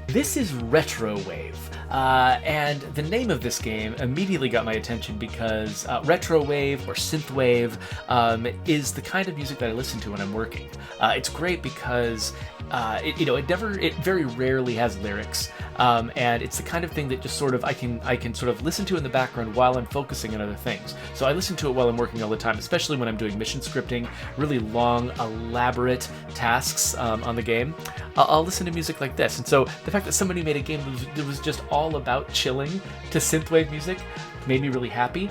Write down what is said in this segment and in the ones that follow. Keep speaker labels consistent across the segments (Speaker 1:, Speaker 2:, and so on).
Speaker 1: This is Retrowave, and the name of this game immediately got my attention because Retrowave or Synthwave is the kind of music that I listen to when I'm working. It's great because it very rarely has lyrics, and it's the kind of thing that just sort of I can sort of listen to in the background while I'm focusing on other things. So I listen to it while I'm working all the time, especially when I'm doing mission scripting, really long, elaborate tasks on the game. I'll listen to music like this, and so the fact that somebody made a game that was just all about chilling to synthwave music made me really happy.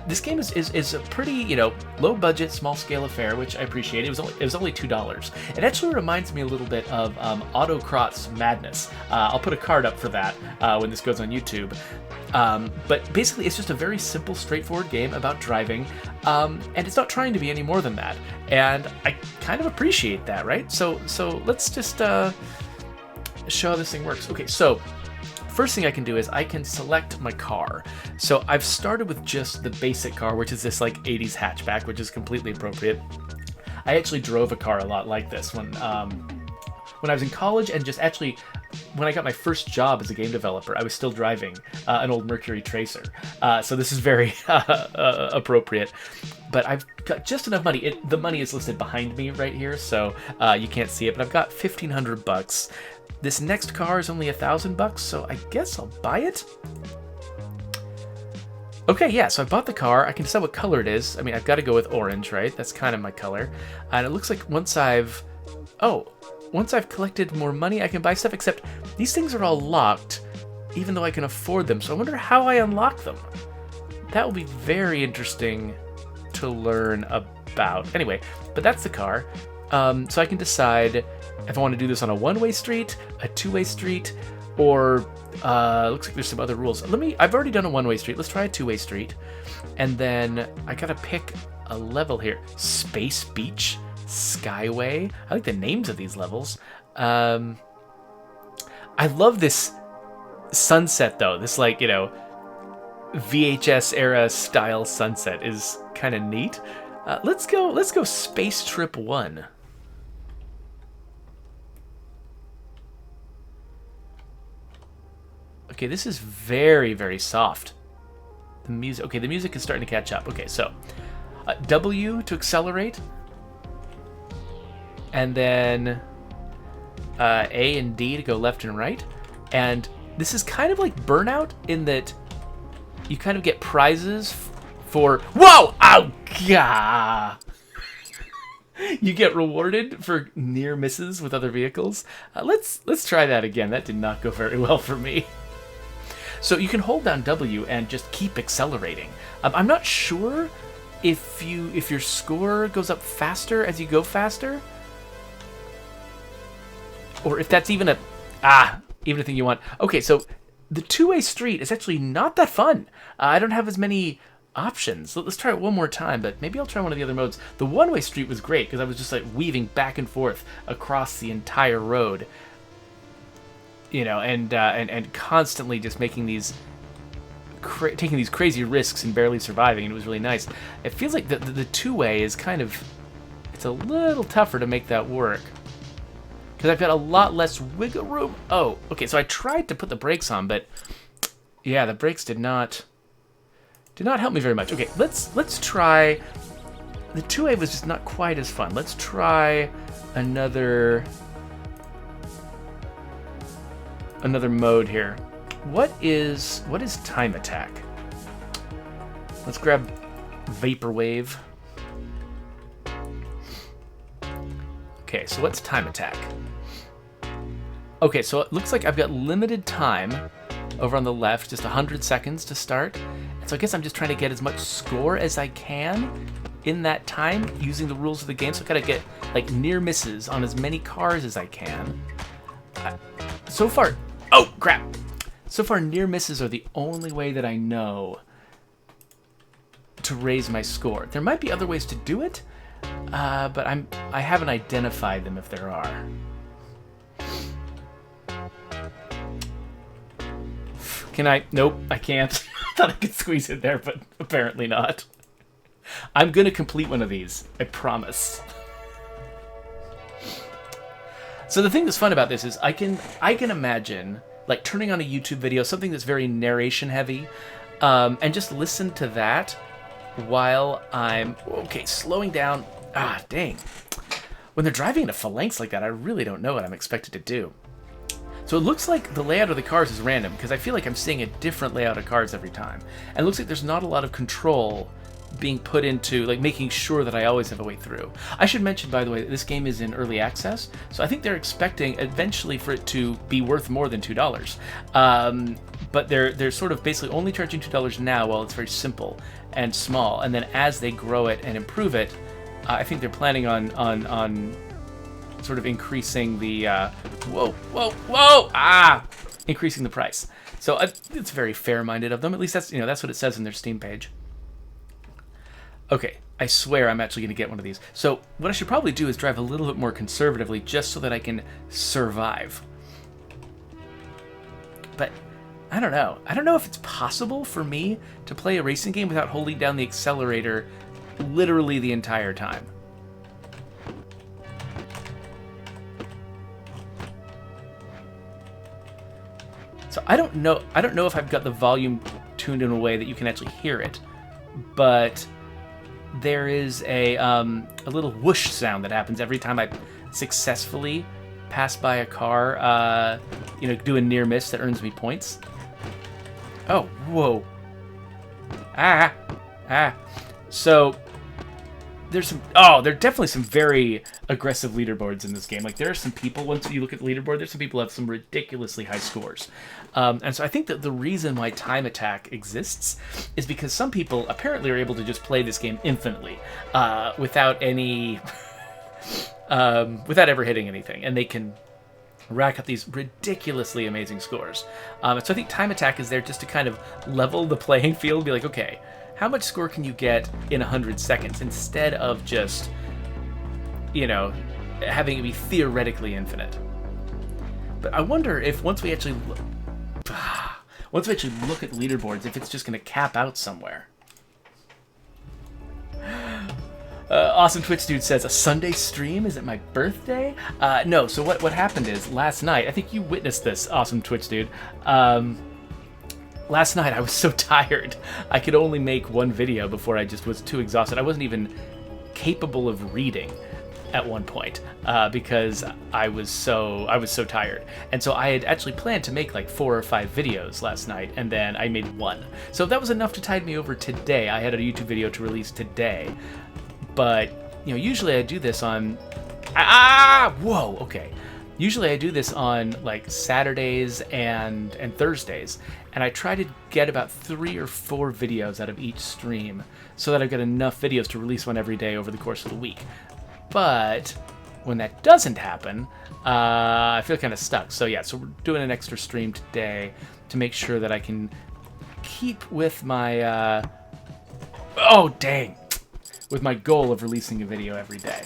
Speaker 1: This game is a pretty low budget, small scale affair, which I appreciate. It was only $2. It actually reminds me a little bit of Autocrat's Madness. I'll put a card up for that when this goes on YouTube. But basically, it's just a very simple, straightforward game about driving, and it's not trying to be any more than that. And I kind of appreciate that, right? So let's just show how this thing works. Okay, so first thing I can do is I can select my car. So I've started with just the basic car, which is this like 80s hatchback, which is completely appropriate. I actually drove a car a lot like this when I was in college, and just actually when I got my first job as a game developer, I was still driving an old Mercury Tracer. So this is very appropriate. But I've got just enough money. The money is listed behind me right here, so you can't see it. But I've got $1,500. This next car is only $1,000, so I guess I'll buy it. Okay, yeah, so I bought the car. I can decide what color it is. I mean, I've got to go with orange, right? That's kind of my color. And it looks like once I've collected more money, I can buy stuff, except these things are all locked, even though I can afford them. So I wonder how I unlock them. That will be very interesting to learn about. Anyway, but that's the car. So I can decide if I want to do this on a one-way street, a two-way street, or looks like there's some other rules. I've already done a one-way street. Let's try a two-way street. And then I gotta pick a level here. Space Beach, Skyway. I like the names of these levels. I love this sunset though. This VHS era style sunset is kind of neat. Let's go Space Trip 1. Okay, this is very, very soft. The music is starting to catch up. Okay, so W to accelerate, and then A and D to go left and right. And this is kind of like Burnout in that you kind of get prizes for... Whoa! Oh, gah! You get rewarded for near misses with other vehicles. Let's try that again. That did not go very well for me. So you can hold down W and just keep accelerating. I'm not sure if your score goes up faster as you go faster, or if that's even a thing you want. Okay, so the two-way street is actually not that fun. I don't have as many options. Let's try it one more time, but maybe I'll try one of the other modes. The one-way street was great because I was just like weaving back and forth across the entire road. And constantly just making taking these crazy risks and barely surviving, and it was really nice. It feels like the two-way is it's a little tougher to make that work because I've got a lot less wiggle room. Oh, okay, so I tried to put the brakes on, but yeah, the brakes did not help me very much. Okay, let's try. The two-way was just not quite as fun. Let's try another mode here. What is time attack? Let's grab Vaporwave. Okay, so what's time attack? Okay, so it looks like I've got limited time over on the left, just 100 seconds to start. And so I guess I'm just trying to get as much score as I can in that time using the rules of the game. So I gotta get like near misses on as many cars as I can. So far, oh crap! So far, near misses are the only way that I know to raise my score. There might be other ways to do it, but I haven't identified them if there are. Can I? Nope, I can't. I thought I could squeeze it there, but apparently not. I'm gonna complete one of these, I promise. So the thing that's fun about this is I can imagine like turning on a YouTube video, something that's very narration heavy, and just listen to that while I'm slowing down. Ah, dang. When they're driving into phalanx like that, I really don't know what I'm expected to do. So it looks like the layout of the cars is random, because I feel like I'm seeing a different layout of cars every time. And it looks like there's not a lot of control being put into, like, making sure that I always have a way through. I should mention, by the way, that this game is in early access, so I think they're expecting eventually for it to be worth more than $2. But they're sort of basically only charging $2 now while it's very simple and small, and then as they grow it and improve it, I think they're planning on sort of increasing the increasing the price. So it's very fair-minded of them. At least that's what it says in their Steam page. Okay, I swear I'm actually going to get one of these. So what I should probably do is drive a little bit more conservatively just so that I can survive. But I don't know. I don't know if it's possible for me to play a racing game without holding down the accelerator literally the entire time. So I don't know if I've got the volume tuned in a way that you can actually hear it, but there is a little whoosh sound that happens every time I successfully pass by a car, do a near miss that earns me points. Oh, whoa. So there are definitely some very aggressive leaderboards in this game. Like, there are some people, once you look at the leaderboard, there's some people who have some ridiculously high scores. And so I think that the reason why Time Attack exists is because some people apparently are able to just play this game infinitely, without any, without ever hitting anything. And they can rack up these ridiculously amazing scores. So I think Time Attack is there just to kind of level the playing field, be like, okay, how much score can you get in 100 seconds instead of just, having it be theoretically infinite? But I wonder if once we actually look at leaderboards, if it's just going to cap out somewhere. Awesome Twitch Dude says, a Sunday stream? Is it my birthday? No, so what happened is, last night, I think you witnessed this, Awesome Twitch Dude. Last night I was so tired, I could only make one video before I just was too exhausted. I wasn't even capable of reading at one point, because I was so tired. And so I had actually planned to make like 4 or 5 videos last night, and then I made one. So that was enough to tide me over today. I had a YouTube video to release today. But, usually I do this on... Usually I do this on, like, Saturdays and Thursdays. And I try to get about 3 or 4 videos out of each stream so that I've got enough videos to release one every day over the course of the week. But when that doesn't happen, I feel kind of stuck. So yeah, so we're doing an extra stream today to make sure that I can keep with my... with my goal of releasing a video every day.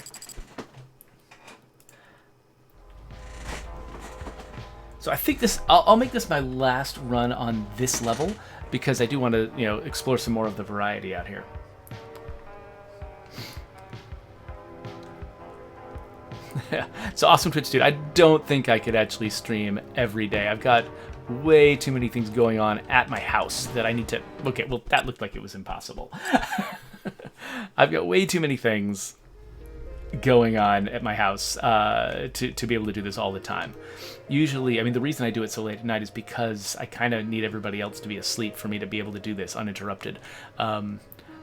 Speaker 1: So I think I'll make this my last run on this level, because I do want to, explore some more of the variety out here. So Awesome Twitch Dude, I don't think I could actually stream every day. I've got way too many things going on at my house that I need to... Okay, well, that looked like it was impossible. I've got way too many things going on at my house to be able to do this all the time. Usually, the reason I do it so late at night is because I kind of need everybody else to be asleep for me to be able to do this uninterrupted.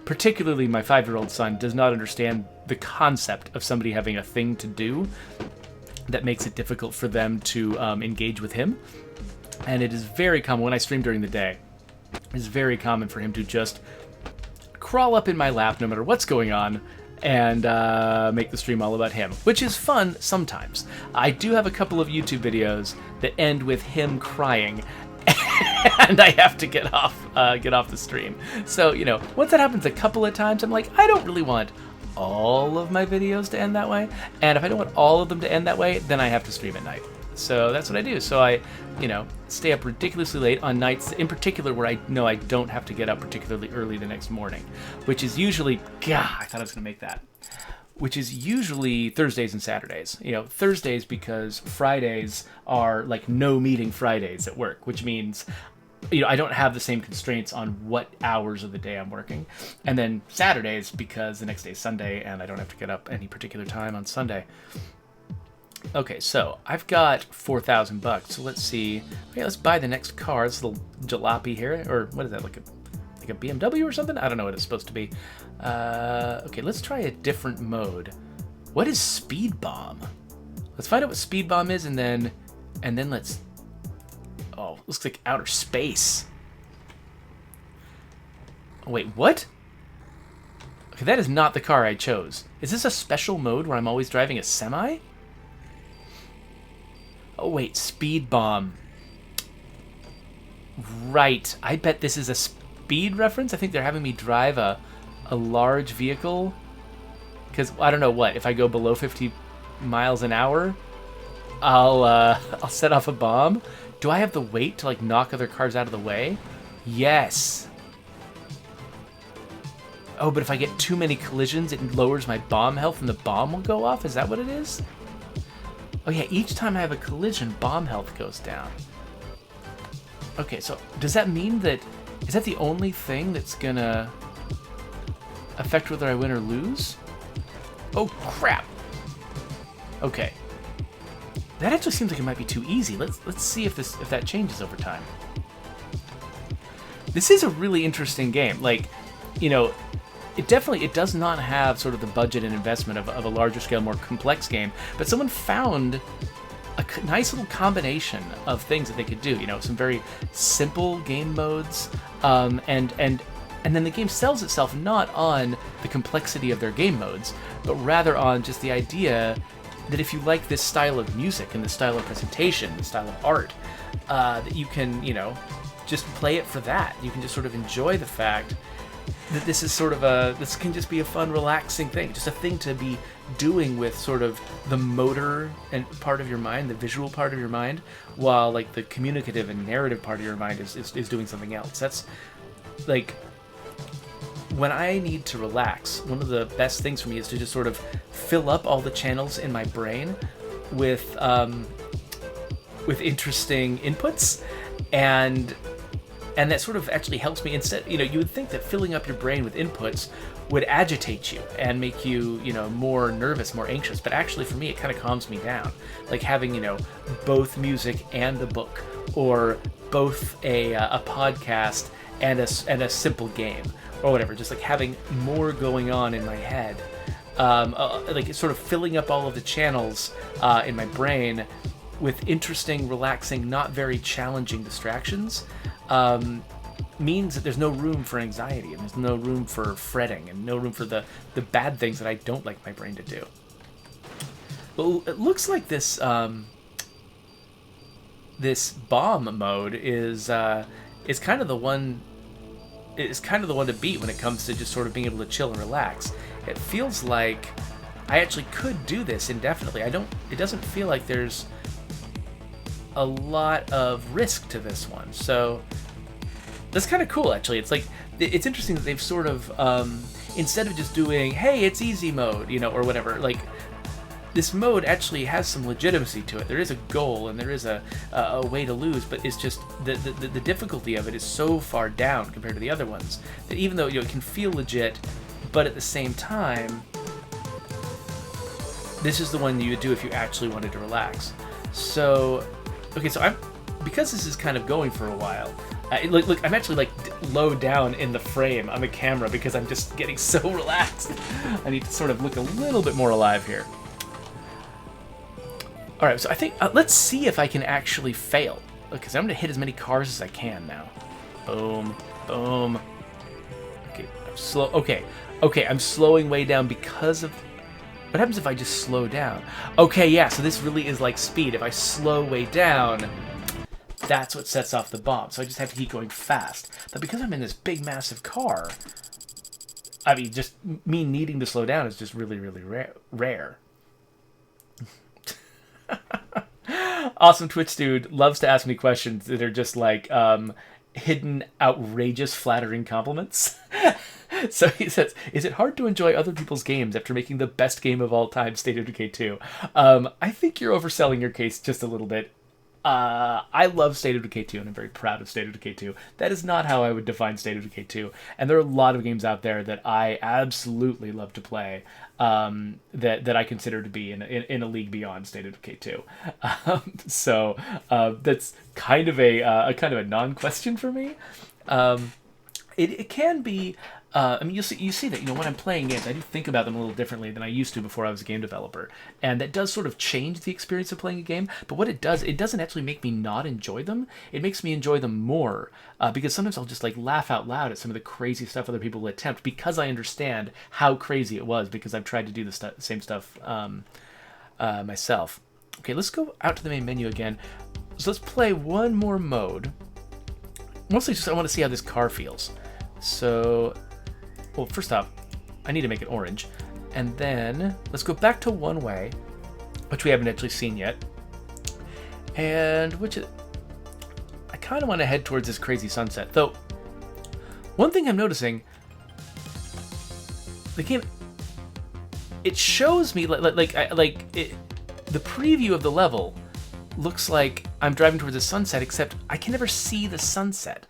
Speaker 1: Particularly my 5-year-old son does not understand the concept of somebody having a thing to do that makes it difficult for them to engage with him. And it is very common, when I stream during the day, it's very common for him to just crawl up in my lap no matter what's going on, and make the stream all about him, which is fun sometimes. I do have a couple of YouTube videos that end with him crying, and I have to get off the stream. So, once that happens a couple of times, I'm like, I don't really want all of my videos to end that way, and if I don't want all of them to end that way, then I have to stream at night. So that's what I do. So I, stay up ridiculously late on nights, in particular where I know I don't have to get up particularly early the next morning, which is usually, I thought I was going to make that. which is usually Thursdays and Saturdays. Thursdays because Fridays are like no meeting Fridays at work, which means I don't have the same constraints on what hours of the day I'm working. And then Saturdays because the next day is Sunday and I don't have to get up any particular time on Sunday. Okay, so I've got $4,000. So let's see. Okay, let's buy the next car. This little jalopy here, or what is that? Like a BMW or something? I don't know what it's supposed to be. Okay, let's try a different mode. What is Speed Bomb? Let's find out what Speed Bomb is, and then let's. Oh, looks like outer space. Oh, wait, what? Okay, that is not the car I chose. Is this a special mode where I'm always driving a semi? Oh, wait, Speed Bomb. Right. I bet this is a speed reference. I think they're having me drive a large vehicle. Because, I don't know what, if I go below 50 miles an hour, I'll set off a bomb. Do I have the weight to, like, knock other cars out of the way? Yes. Oh, but if I get too many collisions, it lowers my bomb health and the bomb will go off? Is that what it is? Oh yeah, each time I have a collision, bomb health goes down. Okay, so does that mean that... Is that the only thing that's gonna affect whether I win or lose? Oh, crap! Okay. That actually seems like it might be too easy. Let's see if that changes over time. This is a really interesting game. Like, it does not have sort of the budget and investment of a larger scale, more complex game, but someone found a nice little combination of things that they could do. Some very simple game modes, and then the game sells itself not on the complexity of their game modes, but rather on just the idea that if you like this style of music and this style of presentation, the style of art, that you can, just play it for that. You can just sort of enjoy the fact that this is sort of this can just be a fun, relaxing thing, just a thing to be doing with sort of the motor and part of your mind, the visual part of your mind, while like the communicative and narrative part of your mind is doing something else. That's like, when I need to relax, one of the best things for me is to just sort of fill up all the channels in my brain with interesting inputs, and that sort of actually helps me. Instead, you would think that filling up your brain with inputs would agitate you and make you, more nervous, more anxious. But actually, for me, it kind of calms me down. Like having, both music and a book, or both a podcast and a simple game, or whatever. Just like having more going on in my head, like sort of filling up all of the channels in my brain with interesting, relaxing, not very challenging distractions. Means that there's no room for anxiety, and there's no room for fretting, and no room for the bad things that I don't like my brain to do. Well, it looks like this this bomb mode is kind of the one. It's kind of the one to beat when it comes to just sort of being able to chill and relax. It feels like I actually could do this indefinitely. It doesn't feel like there's a lot of risk to this one, so that's kind of cool. Actually, it's interesting that they've sort of instead of just doing, hey, it's easy mode, or whatever, like this mode actually has some legitimacy to it. There is a goal and there is a way to lose, but it's just the difficulty of it is so far down compared to the other ones that even though it can feel legit, but at the same time, this is the one you would do if you actually wanted to relax. So, okay, so because this is kind of going for a while. Look, I'm actually like low down in the frame on the camera because I'm just getting so relaxed. I need to sort of look a little bit more alive here. All right, so I think let's see if I can actually fail, because I'm gonna hit as many cars as I can now. Boom, boom. Okay, I'm slow. Okay, I'm slowing way down because of. What happens if I just slow down? Okay, yeah. So this really is like speed. If I slow way down, that's what sets off the bomb. So I just have to keep going fast. But because I'm in this big, massive car, I mean, just me needing to slow down is just really, really rare. Awesome Twitch dude loves to ask me questions that are just like, hidden, outrageous, flattering compliments. So he says, "Is it hard to enjoy other people's games after making the best game of all time, State of Decay 2?" I think you're overselling your case just a little bit. I love State of Decay 2, and I'm very proud of State of Decay 2. That is not how I would define State of Decay 2. And there are a lot of games out there that I absolutely love to play, that I consider to be in a league beyond State of Decay 2. So that's kind of a non-question for me. It can be. I mean, you see that, when I'm playing games, I do think about them a little differently than I used to before I was a game developer, and that does sort of change the experience of playing a game. But what it does, it doesn't actually make me not enjoy them. It makes me enjoy them more, because sometimes I'll just laugh out loud at some of the crazy stuff other people will attempt, because I understand how crazy it was, because I've tried to do the same stuff myself. Okay, let's go out to the main menu again. So let's play one more mode. Mostly just I want to see how this car feels. So, well, first off, I need to make it orange. And then let's go back to one way, which we haven't actually seen yet. And I kind of want to head towards this crazy sunset. Though, one thing I'm noticing, the game, it shows me the preview of the level looks like I'm driving towards the sunset, except I can never see the sunset.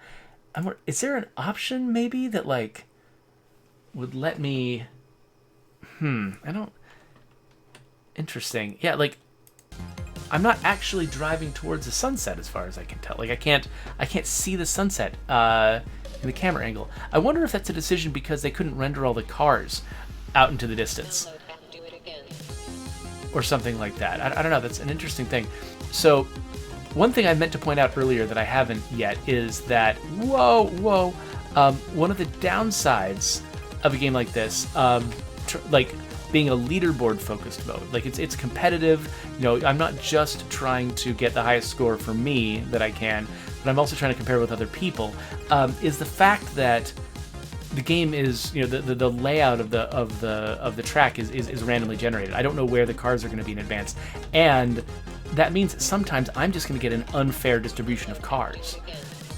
Speaker 1: Is there an option maybe that would let me? Interesting. Yeah, I'm not actually driving towards the sunset as far as I can tell. I can't see the sunset in the camera angle. I wonder if that's a decision because they couldn't render all the cars out into the distance, or something like that. I don't know. That's an interesting thing. So, one thing I meant to point out earlier that I haven't yet is that one of the downsides of a game like this, being a leaderboard focused mode, it's competitive. I'm not just trying to get the highest score for me that I can, but I'm also trying to compare with other people. Is the fact that the game is, the layout of the track is randomly generated. I don't know where the cars are going to be in advance, and that means that sometimes I'm just going to get an unfair distribution of cars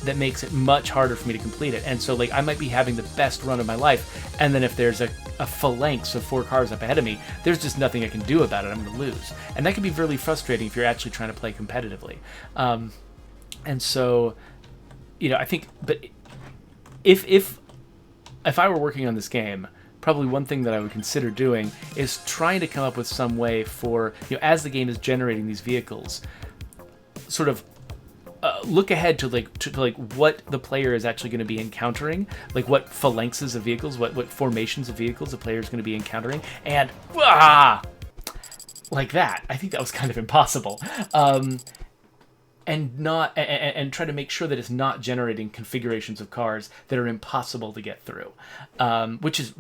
Speaker 1: that makes it much harder for me to complete it. And so I might be having the best run of my life, and then if there's a phalanx of 4 cars up ahead of me, there's just nothing I can do about it. I'm going to lose, and that can be really frustrating if you're actually trying to play competitively. And so, I think, but if I were working on this game, probably one thing that I would consider doing is trying to come up with some way for, as the game is generating these vehicles, sort of look ahead to what the player is actually going to be encountering, what phalanxes of vehicles, what formations of vehicles the player is going to be encountering, and like that. I think that was kind of impossible. And try to make sure that it's not generating configurations of cars that are impossible to get through, which is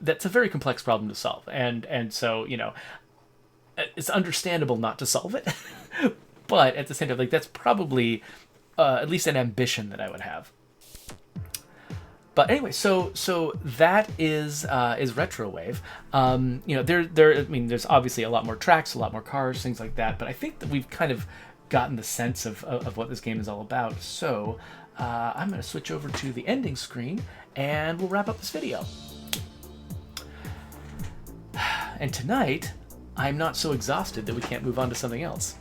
Speaker 1: that's a very complex problem to solve, and so it's understandable not to solve it, but at the same time, that's probably at least an ambition that I would have. But anyway, so that is Retrowave. There's obviously a lot more tracks, a lot more cars, things like that, but I think that we've kind of gotten the sense of what this game is all about. So I'm going to switch over to the ending screen, and we'll wrap up this video. And tonight, I'm not so exhausted that we can't move on to something else.